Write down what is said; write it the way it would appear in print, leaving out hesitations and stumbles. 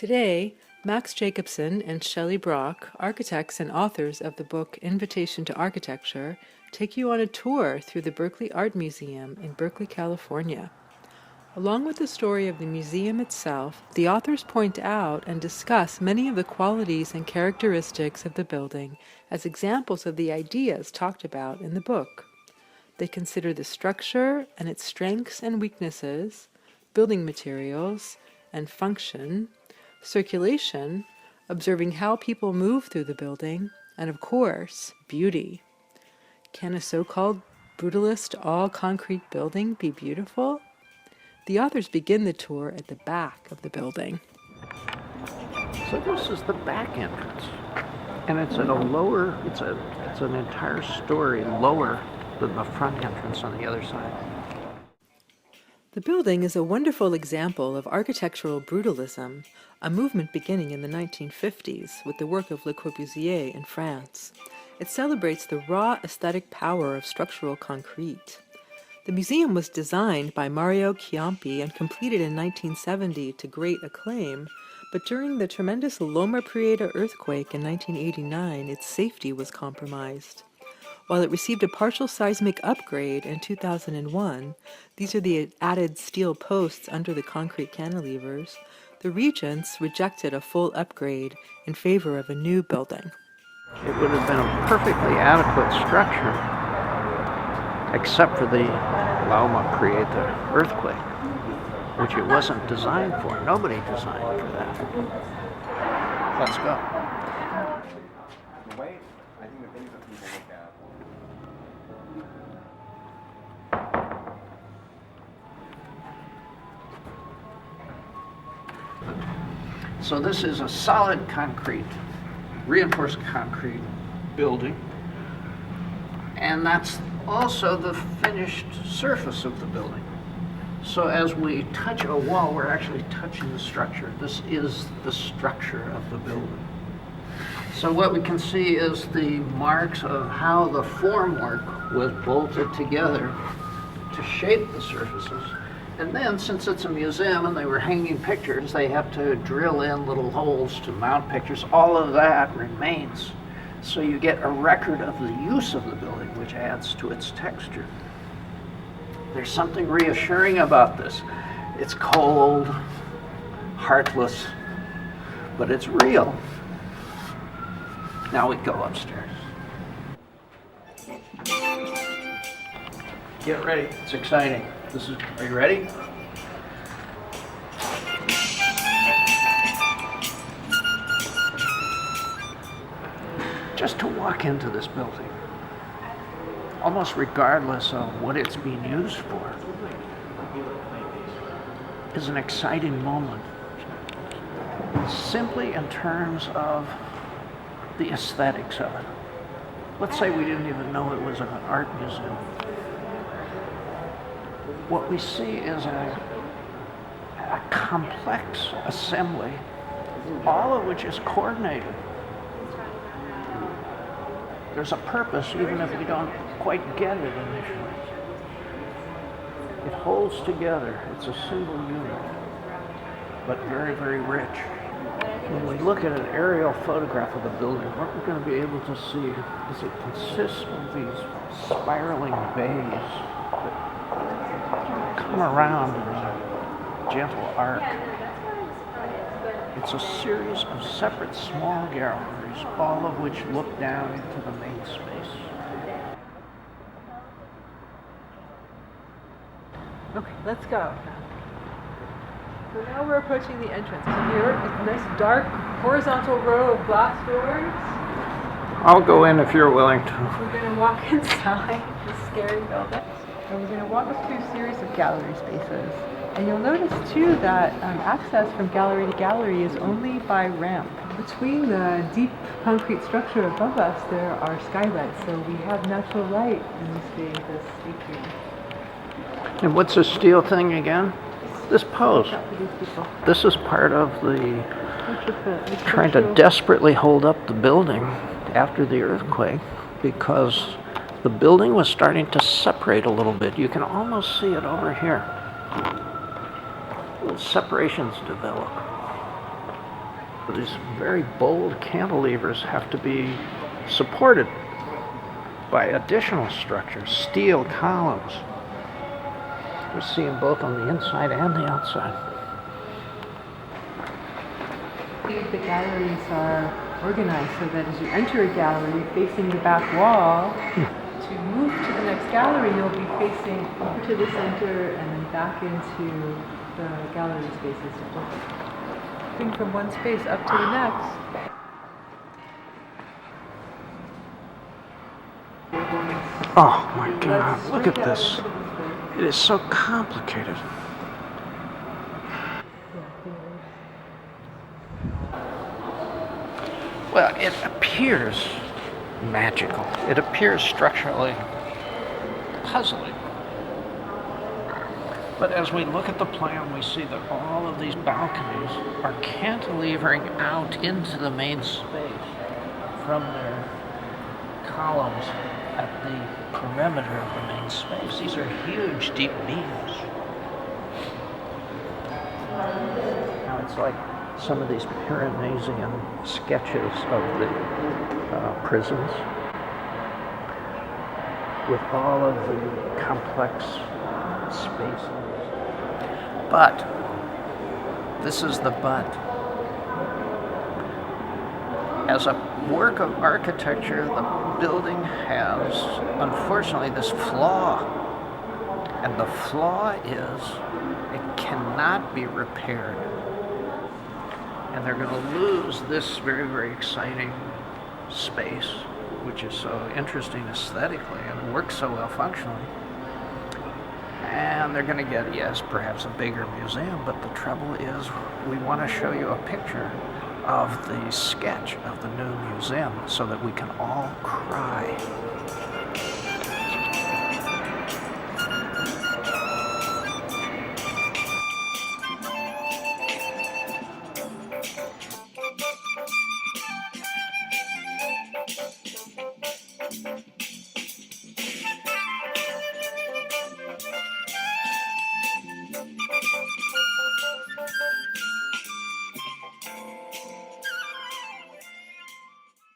Today, Max Jacobson and Shelley Brock, architects and authors of the book Invitation to Architecture, take you on a tour through the Berkeley Art Museum in Berkeley, California. Along with the story of the museum itself, the authors point out and discuss many of the qualities and characteristics of the building as examples of the ideas talked about in the book. They consider the structure and its strengths and weaknesses, building materials and function, circulation, observing how people move through the building, and of course, beauty. Can a so-called brutalist all-concrete building be beautiful? The authors begin the tour at the back of the building. So this is the back entrance, and it's at a lower, it's an entire story lower than the front entrance on the other side. The building is a wonderful example of architectural brutalism, a movement beginning in the 1950s with the work of Le Corbusier in France. It celebrates the raw aesthetic power of structural concrete. The museum was designed by Mario Chiampi and completed in 1970 to great acclaim, but during the tremendous Loma Prieta earthquake in 1989, its safety was compromised. While it received a partial seismic upgrade in 2001, these are the added steel posts under the concrete cantilevers, the regents rejected a full upgrade in favor of a new building. It would have been a perfectly adequate structure, except for the Loma Prieta earthquake, which it wasn't designed for. Nobody designed for that. Let's go. So this is a solid concrete, reinforced concrete building, and that's also the finished surface of the building. So as we touch a wall, we're actually touching the structure. This is the structure of the building. So what we can see is the marks of how the formwork was bolted together to shape the surfaces. And then, since it's a museum and they were hanging pictures, they have to drill in little holes to mount pictures. All of that remains. So you get a record of the use of the building, which adds to its texture. There's something reassuring about this. It's cold, heartless, but it's real. Now we go upstairs. Get ready, it's exciting. Are you ready? Just to walk into this building, almost regardless of what it's being used for, is an exciting moment. Simply in terms of the aesthetics of it. Let's say we didn't even know it was an art museum. What we see is a complex assembly, all of which is coordinated. There's a purpose, even if we don't quite get it initially. It holds together. It's a single unit, but very, very rich. When we look at an aerial photograph of the building, what we're going to be able to see is it consists of these spiraling bays that come around in a gentle arc. It's a series of separate small galleries, all of which look down into the main space. Okay, let's go. So now we're approaching the entrance. So here is a nice dark horizontal row of glass doors. I'll go in if you're willing to. We're going to walk inside this scary building. And we're going to walk up through a series of gallery spaces. And you'll notice too that access from gallery to gallery is only by ramp. Between the deep concrete structure above us, there are skylights, so we have natural light in this atrium. And what's this steel thing again? This post. This is part of the trying to desperately hold up the building after the earthquake, because the building was starting to separate a little bit. You can almost see it over here. Little separations develop. These very bold cantilevers have to be supported by additional structures, steel columns. We see them both on the inside and the outside. The galleries are organized so that as you enter a gallery facing the back wall, to move to the next gallery, you'll be facing over to the center and then back into the gallery spaces. Moving from one space up to the next. Oh my God, look at this. It is so complicated. Well, it appears magical. It appears structurally puzzling. But as we look at the plan, we see that all of these balconies are cantilevering out into the main space from their columns at the perimeter of the main space. These are huge, deep beams. Now it's like some of these Pyrenean sketches of the prisons with all of the complex spaces. But, this is the but. As a work of architecture, the building has, unfortunately, this flaw. And the flaw is it cannot be repaired. And they're going to lose this very, very exciting space, which is so interesting aesthetically and works so well functionally. And they're going to get, yes, perhaps a bigger museum, but the trouble is we want to show you a picture of the sketch of the new museum so that we can all cry